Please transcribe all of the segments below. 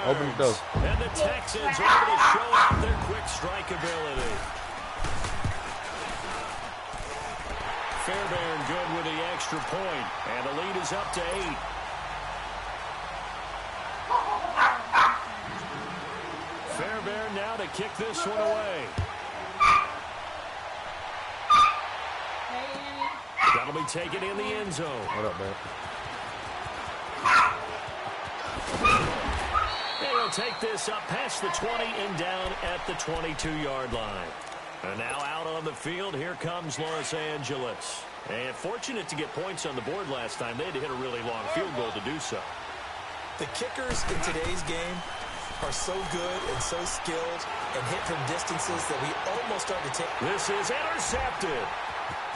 Open the door. And the Texans are able to show off their quick strike ability. Fairbairn good with the extra point, and the lead is up to 8. Fairbairn now to kick this one away. That'll be taken in the end zone. What up, man? They'll take this up past the 20 and down at the 22-yard line. And now out on the field, here comes Los Angeles. And fortunate to get points on the board last time. They had to hit a really long field goal to do so. The kickers in today's game are so good and so skilled and hit from distances that we almost start to take. This is intercepted.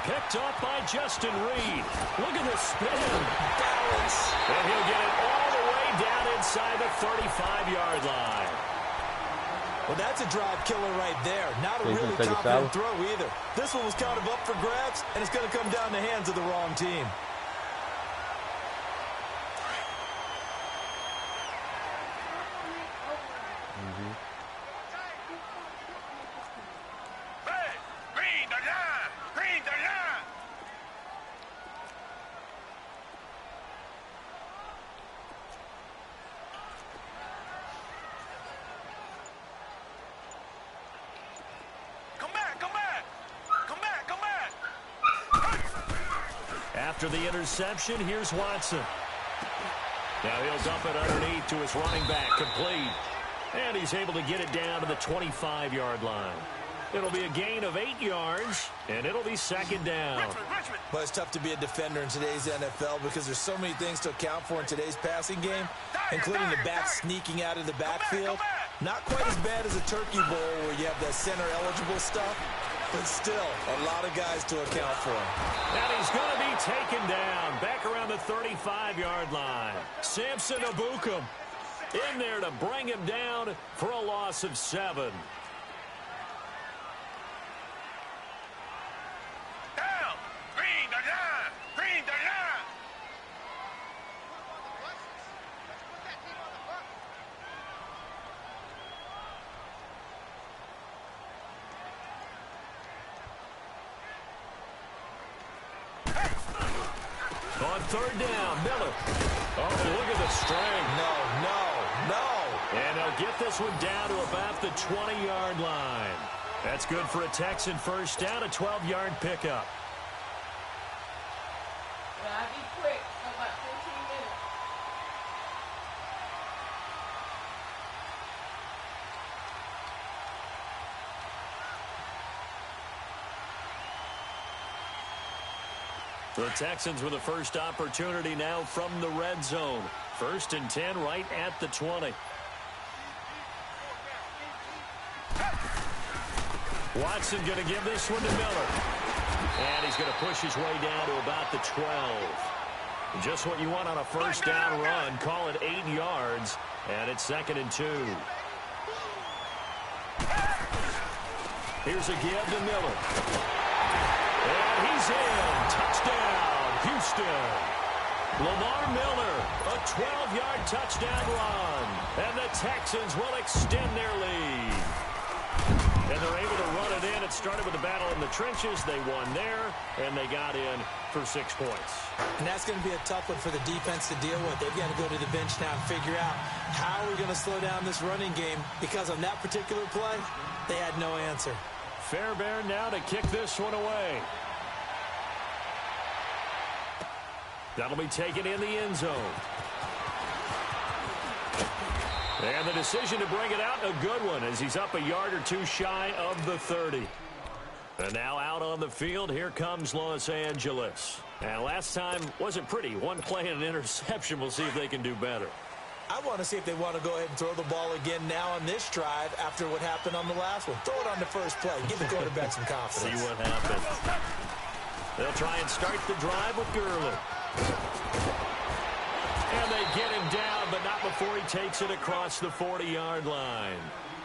Picked up by Justin Reed. Look at the spin. Balance. And he'll get it all the way down inside the 35-yard line. Well, that's a drive killer right there. Not a really confident throw either. This one was kind of up for grabs, and it's going to come down the hands of the wrong team. After the interception, here's Watson. Now he'll dump it underneath to his running back, complete. And he's able to get it down to the 25-yard line. It'll be a gain of 8 yards, and it'll be second down. But it's tough to be a defender in today's NFL because there's so many things to account for in today's passing game, including the back sneaking out of the backfield. Not quite as bad as a turkey bowl where you have that center-eligible stuff, but still a lot of guys to account for. And he's going to be taken down back around the 35-yard line. Samson Abukum in there to bring him down for a loss of 7. On third down, Miller. Oh, look at the string. No. And they'll get this one down to about the 20-yard line. That's good for a Texan first down, a 12-yard pickup. I'll be quick. About 15 minutes. The Texans with the first opportunity now from the red zone. 1st and 10 right at the 20. Watson going to give this one to Miller. And he's going to push his way down to about the 12. Just what you want on a first down run. Call it 8 yards. And it's 2nd and 2. Here's a give to Miller. And he's in. Touchdown, Houston. Lamar Miller, a 12-yard touchdown run. And the Texans will extend their lead. And they're able to run it in. It started with a battle in the trenches. They won there, and they got in for 6 points. And that's going to be a tough one for the defense to deal with. They've got to go to the bench now and figure out how we're going to slow down this running game, because on that particular play, they had no answer. Fairbairn now to kick this one away. That'll be taken in the end zone. And the decision to bring it out, a good one, as he's up a yard or two shy of the 30. And now out on the field, here comes Los Angeles. And last time wasn't pretty. One play and an interception. We'll see if they can do better. I want to see if they want to go ahead and throw the ball again now on this drive after what happened on the last one. Throw it on the first play. Give the quarterback some confidence. See what happens. They'll try and start the drive with Gurley. And they get him down, but not before he takes it across the 40-yard line.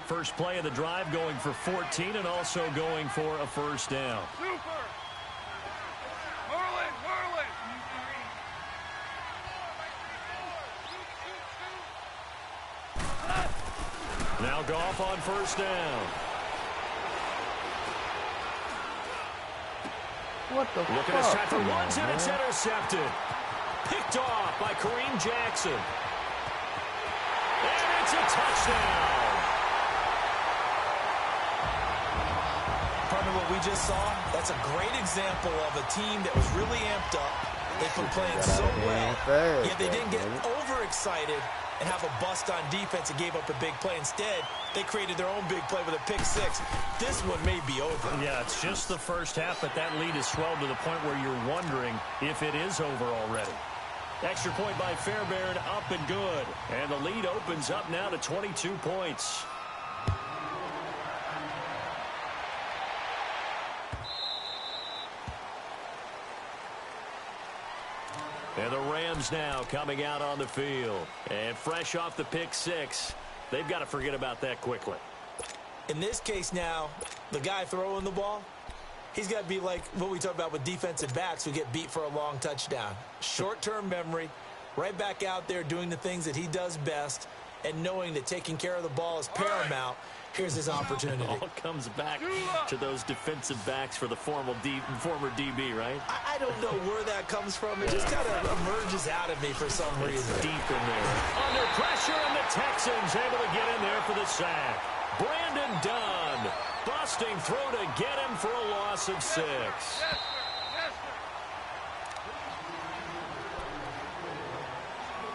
First play of the drive going for 14 and also going for a first down. Super. Merlin. Now Goff on first down. What the fuck? Looking to strike for Come on, Woods, and it's man. intercepted. Picked off by Kareem Jackson. And it's a touchdown. Partner, what we just saw, that's a great example of a team that was really amped up. They've been playing so well, yet they didn't get overexcited and have a bust on defense and gave up a big play. Instead, they created their own big play with a pick six. This one may be over. Yeah, it's just the first half, but that lead has swelled to the point where you're wondering if it is over already. Extra point by Fairbairn, up and good. And the lead opens up now to 22 points. And the Rams now coming out on the field. And fresh off the pick six, they've got to forget about that quickly. In this case now, the guy throwing the ball, he's got to be like what we talk about with defensive backs who get beat for a long touchdown. Short-term memory, right back out there doing the things that he does best, and knowing that taking care of the ball is paramount. Here's his opportunity. It all comes back to those defensive backs for the former DB, right? I don't know where that comes from. It just kind of emerges out of me for some reason. Deep in there. Under pressure, and the Texans able to get in there for the sack. Brandon Dunn, busting through to get him for a loss of 6. Yes, sir.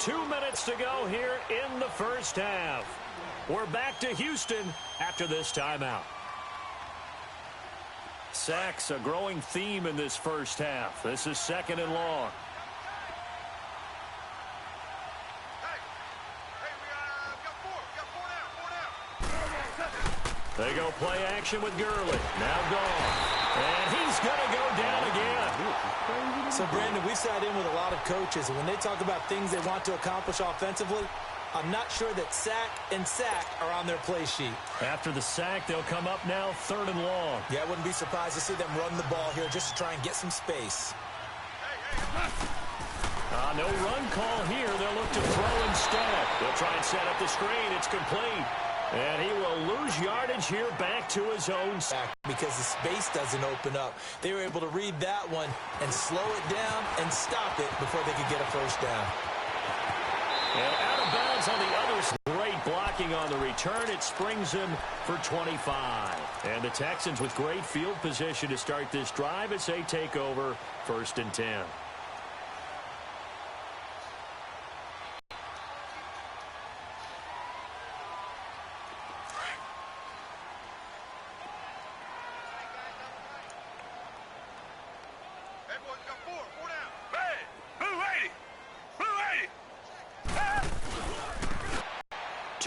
2 minutes to go here in the first half. We're back to Houston after this timeout. Sacks, a growing theme in this first half. This is 2nd and long. They go play action with Gurley. Now gone. And he's going to go down again. So, Brandon, we've sat in with a lot of coaches, and when they talk about things they want to accomplish offensively, I'm not sure that sack and sack are on their play sheet. After the sack, they'll come up now 3rd and long. Yeah, I wouldn't be surprised to see them run the ball here just to try and get some space. No run call here. They'll look to throw instead. They'll try and set up the screen. It's complete. And he will lose yardage here back to his own sack. Because the space doesn't open up. They were able to read that one and slow it down and stop it before they could get a first down. And out of bounds on the other side. Great blocking on the return. It springs him for 25. And the Texans with great field position to start this drive as they take over 1st and 10.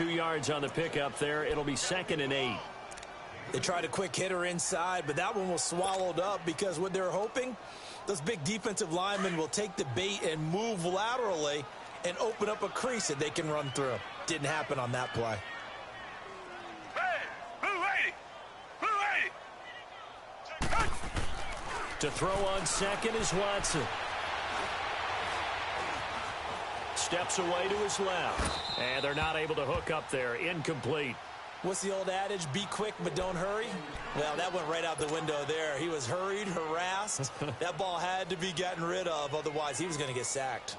Yards on the pickup there. It'll be 2nd and 8. They tried a quick hitter inside, but that one was swallowed up because what they're hoping, those big defensive linemen will take the bait and move laterally and open up a crease that they can run through. Didn't happen on that play. To throw on 2nd is Watson. Steps away to his left. And they're not able to hook up there. Incomplete. What's the old adage? Be quick, but don't hurry. Well, that went right out the window there. He was hurried, harassed. That ball had to be gotten rid of. Otherwise, he was going to get sacked.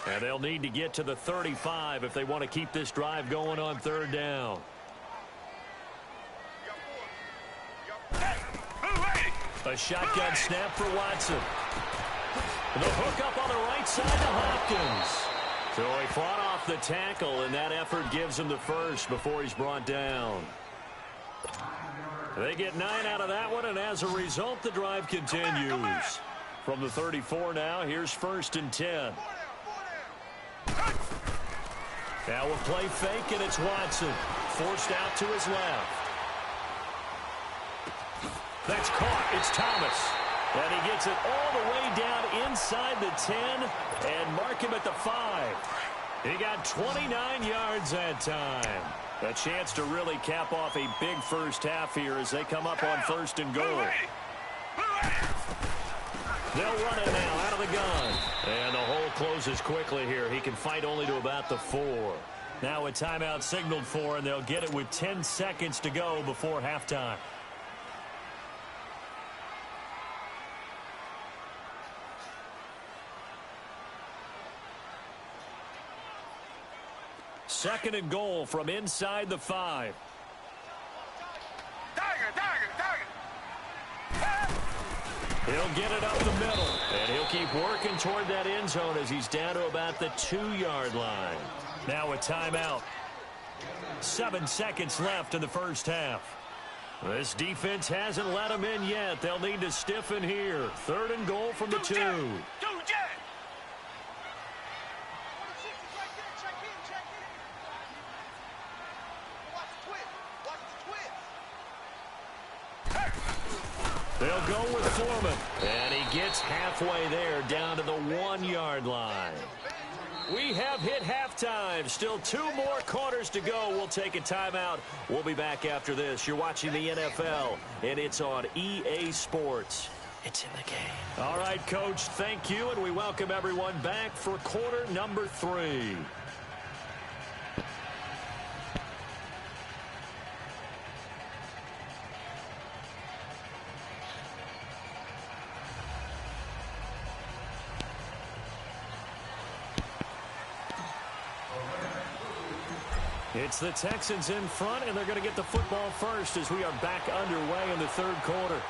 And they'll need to get to the 35 if they want to keep this drive going on 3rd down. A shotgun snap for Watson. The hook up on the right side to Hopkins. So he fought off the tackle, and that effort gives him the first before he's brought down. They get 9 out of that one, and as a result, the drive continues. From the 34 now, here's 1st and 10. Now we'll play fake, and it's Watson. Forced out to his left. That's caught. It's Thomas. And he gets it all the way down inside the 10 and mark him at the 5. He got 29 yards that time. A chance to really cap off a big first half here as they come up on 1st and goal. They'll run it now out of the gun. And the hole closes quickly here. He can fight only to about the 4. Now a timeout signaled for, and they'll get it with 10 seconds to go before halftime. Second and goal from inside the 5. He'll get it up the middle, and he'll keep working toward that end zone as he's down to about the 2-yard line. Now a timeout. 7 seconds left in the first half. This defense hasn't let them in yet. They'll need to stiffen here. 3rd and goal from the 2. They'll go with Foreman, and he gets halfway there down to the 1-yard line. We have hit halftime. Still 2 more quarters to go. We'll take a timeout. We'll be back after this. You're watching the NFL, and it's on EA Sports. It's in the game. All right, Coach, thank you, and we welcome everyone back for quarter number 3. It's the Texans in front, and they're going to get the football first as we are back underway in the 3rd quarter.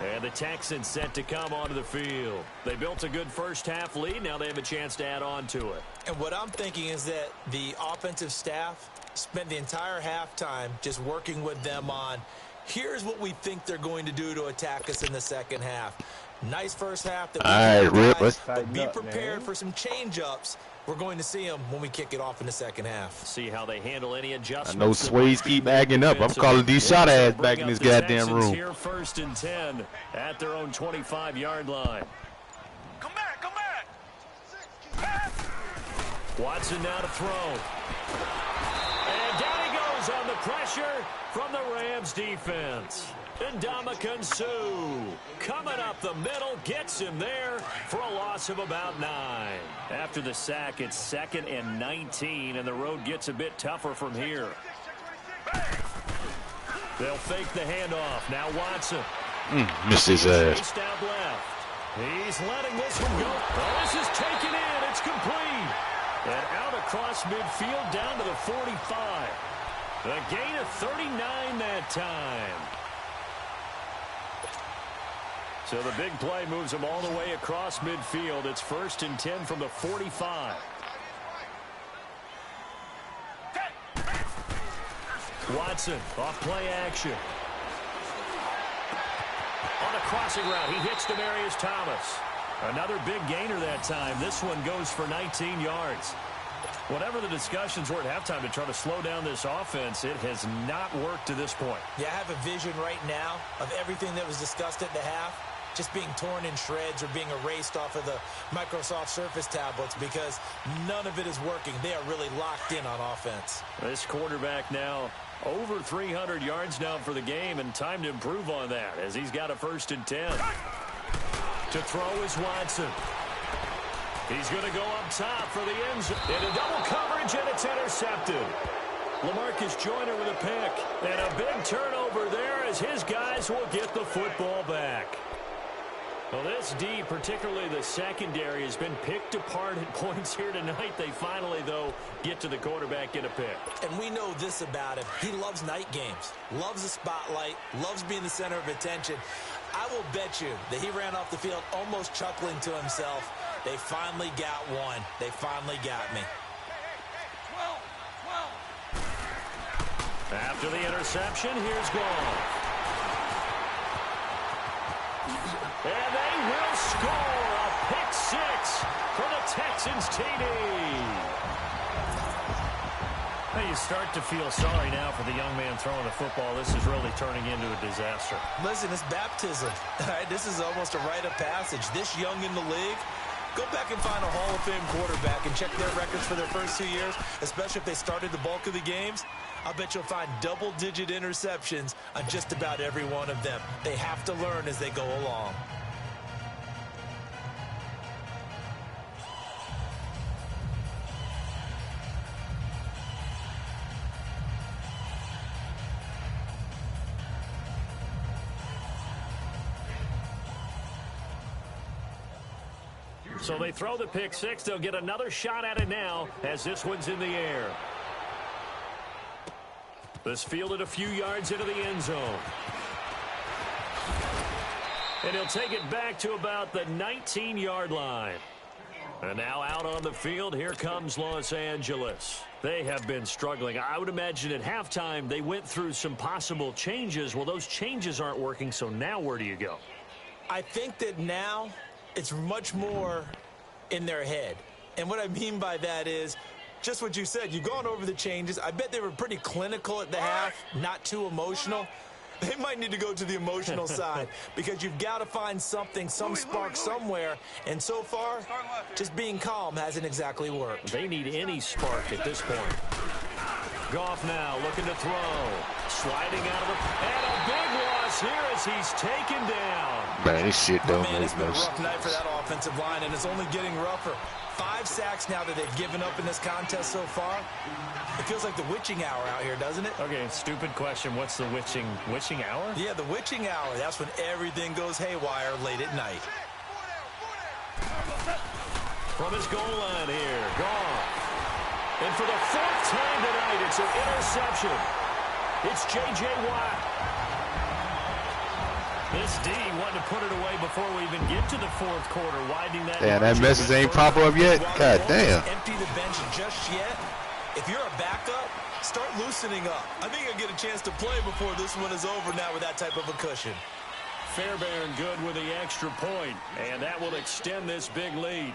And the Texans set to come onto the field. They built a good first half lead. Now they have a chance to add on to it. And what I'm thinking is that the offensive staff spent the entire halftime just working with them on, here's what we think they're going to do to attack us in the second half. Nice first half. That but be prepared for some change-ups. We're going to see them when we kick it off in the second half. See how they handle any adjustments. I know Sway's keep bagging up. I'm calling these shot ads back in this goddamn room. Here 1st and 10 at their own 25-yard line. Come back. Watson now to throw. And down he goes on the pressure from the Rams defense. And Ndamukong Suh coming up the middle, gets him there for a loss of about 9. After the sack, it's 2nd and 19, and the road gets a bit tougher from here. They'll fake the handoff. Now Watson. Missed his ass. Out left. He's letting this one go. Oh, this is taken in. It's complete. And out across midfield down to the 45. A gain of 39 that time. So the big play moves them all the way across midfield. It's 1st and 10 from the 45. Watson off play action. On the crossing route, he hits Demaryius Thomas. Another big gainer that time. This one goes for 19 yards. Whatever the discussions were at halftime to try to slow down this offense, it has not worked to this point. Yeah, I have a vision right now of everything that was discussed at the half just being torn in shreds or being erased off of the Microsoft Surface tablets because none of it is working. They are really locked in on offense. This quarterback now over 300 yards now for the game, and time to improve on that as he's got a 1st and 10. To throw is Watson. He's going to go up top for the end zone. Into double coverage, and it's intercepted. LaMarcus Joyner with a pick. And a big turnover there as his guys will get the football back. Well, this D, particularly the secondary, has been picked apart at points here tonight. They finally, though, get to the quarterback, get a pick. And we know this about him. He loves night games, loves the spotlight, loves being the center of attention. I will bet you that he ran off the field almost chuckling to himself. They finally got one. They finally got me. After the interception, here's Goff. And they will score a pick 6 for the Texans TD. Now you start to feel sorry now for the young man throwing the football. This is really turning into a disaster. Listen, it's baptism. All right, this is almost a rite of passage. This young in the league, Go back and find a Hall of Fame quarterback and check their records for their first 2 years, especially if they started the bulk of the games. I bet you'll find double-digit interceptions on just about every one of them. They have to learn as they go along. So they throw the pick six. They'll get another shot at it now as this one's in the air. This fielded a few yards into the end zone. And he'll take it back to about the 19-yard line. And now out on the field, here comes Los Angeles. They have been struggling. I would imagine at halftime they went through some possible changes. Well, those changes aren't working, so now where do you go? I think that now it's much more in their head. And what I mean by that is just what you said. You've gone over the changes. I bet they were pretty clinical at the half, not too emotional. They might need to go to the emotional side because you've got to find something, some spark somewhere. And so far, just being calm hasn't exactly worked. They need any spark at this point. Goff now looking to throw. Sliding out of it. And a big loss here as he's taken down. Man, this shit don't Man, make it's been no a rough sense. night for that offensive line, and it's only getting rougher. 5 sacks now that they've given up in this contest so far. It feels like the witching hour out here, doesn't it? Okay, stupid question. What's the witching hour? Yeah, the witching hour. That's when everything goes haywire late at night. From his goal line here, Goff. And for the 4th time tonight, it's an interception. It's J.J. Watt. This D wanted to put it away before we even get to the 4th quarter, widening that. Damn, that message ain't pop up yet? God damn. Empty the bench just yet. If you're a backup, start loosening up. I think you'll get a chance to play before this one is over now with that type of a cushion. Fairbairn good with the extra point, and that will extend this big lead.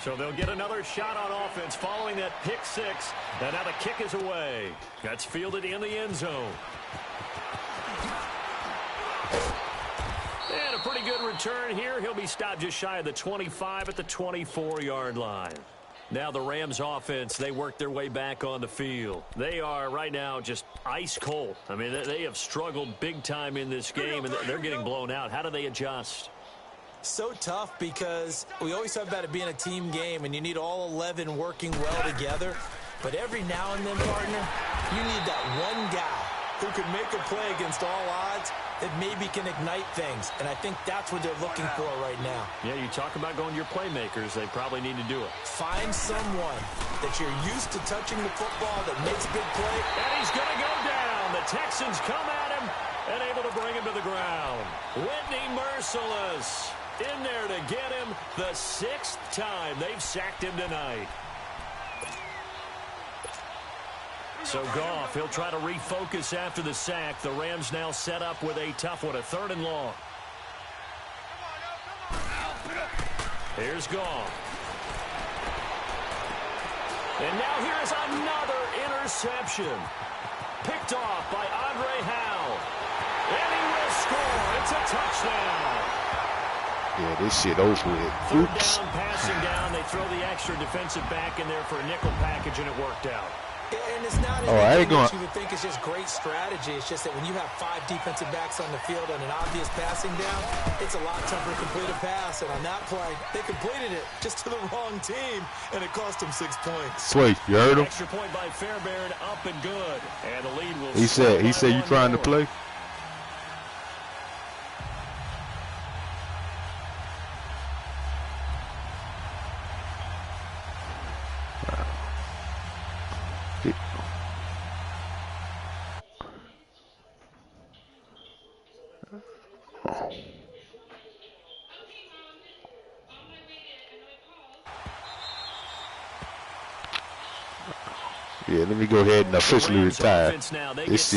So they'll get another shot on offense following that pick six, and now the kick is away. That's fielded in the end zone. And a pretty good return here. He'll be stopped just shy of the 25 at the 24-yard line. Now the Rams offense, they work their way back on the field. They are right now just ice cold. I mean, they have struggled big time in this game, and they're getting blown out. How do they adjust? So tough because we always talk about it being a team game, and you need all 11 working well together. But every now and then, partner, you need that one guy who can make a play against all odds that maybe can ignite things. And I think that's what they're looking for right now. Yeah, you talk about going to your playmakers. They probably need to do it. Find someone that you're used to touching the football that makes big play. And he's going to go down. The Texans come at him and able to bring him to the ground. Whitney Merciless in there to get him the 6th time they've sacked him tonight. So Goff, he'll try to refocus after the sack. The Rams now set up with a tough one, a 3rd and long. Here's Goff. And now here is another interception. Picked off by Andre Howe. And he will score. It's a touchdown. Yeah, this shit over with. 3rd Oops. down, passing down. They throw the extra defensive back in there for a nickel package, and it worked out. And it's not I ain't anything that going. you would think is just great strategy. It's just that when you have 5 defensive backs on the field and an obvious passing down, it's a lot tougher to complete a pass. And on that play, they completed it just to the wrong team, and it cost them 6 points. Sweet, you heard him? Extra point by Fairbairn, up and good. And the lead will He said you trying to play? Yeah, let me go ahead and officially retire. This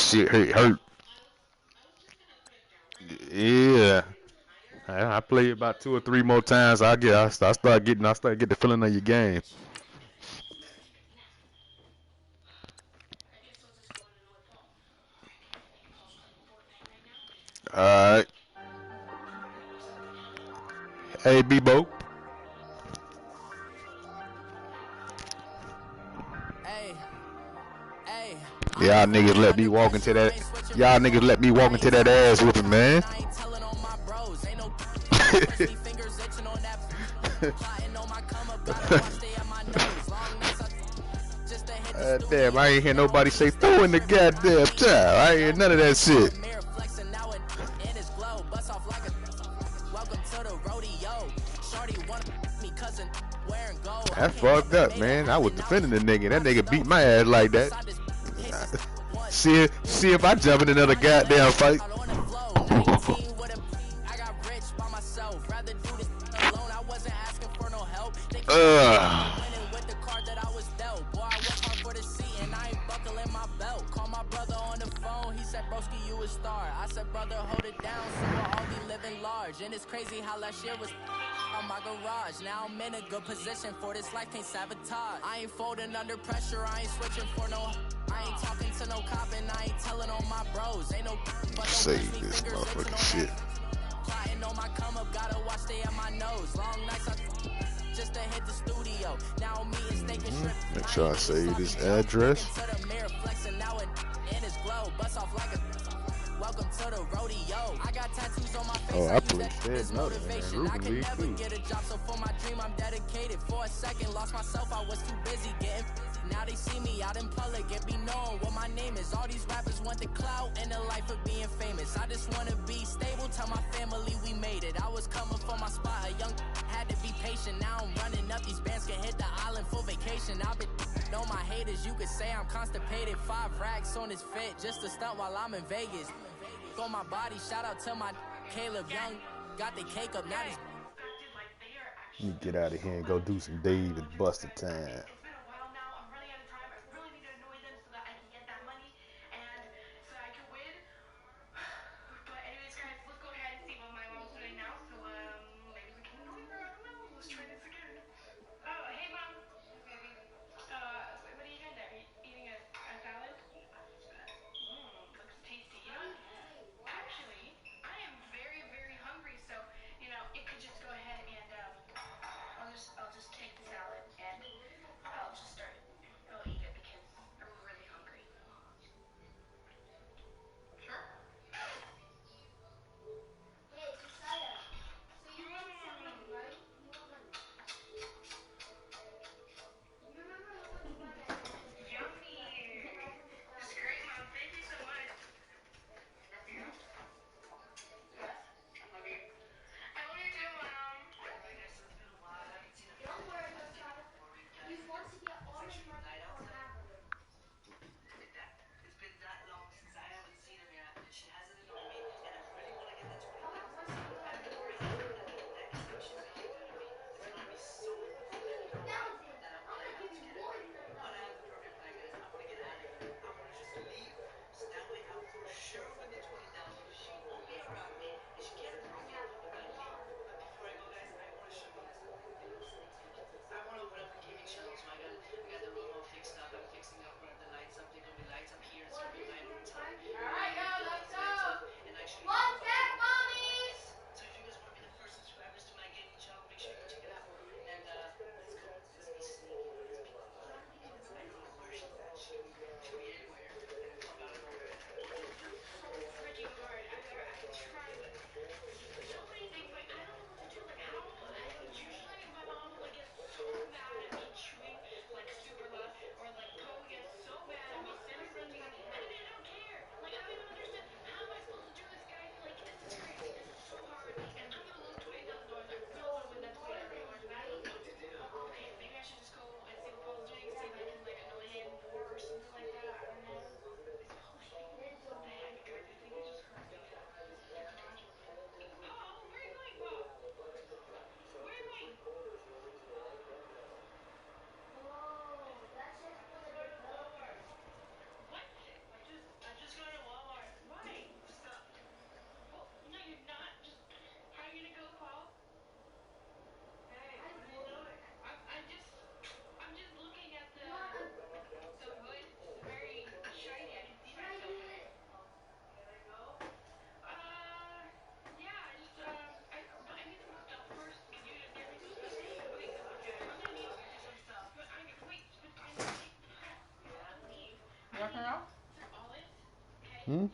shit hurt. Yeah, I play about 2 or 3 more times. I start getting the feeling of your game. All right. Hey, Bebo. Y'all niggas let me walk into that. Y'all niggas let me walk into that ass whooping, man. Damn, I ain't hear nobody say throw in the goddamn towel. I ain't hear none of that shit. That's fucked up, man. I was defending the nigga. That nigga beat my ass like that. See if I jump in another goddamn fight. I said, brother, hold it down, so we'll all be living large. And it's crazy how last year was on my garage. Now I'm in a good position for this life, can't sabotage. I ain't folding under pressure, I ain't switching for no. I ain't talking to no cop and I ain't telling on my bros. Ain't no save this motherfucking shit. Plotting on my come up, gotta watch stay at my nose. Long nights just to hit the studio. Now me and steak and shrimp. Make sure I save this address. Welcome to the rodeo. I got tattoos on my face. Oh, I played Fed motivation. I can never get a job, so for my dream I'm dedicated. For a second, lost myself. I was too busy getting. Now they see me out in public and be known what my name is. All these rappers want the clout and the life of being famous. I just wanna be stable. Tell my family we made it. I was coming for my spot. A young had to be patient. Now I'm running up. These bands can hit the island for vacation. I've been know my haters. You could say I'm constipated. 5 racks on his fit just to stunt while I'm in Vegas. On my body, shout out to my Caleb Young. Got the cake up now. Let me get out of here and go do some Dave and Buster time. Hmm?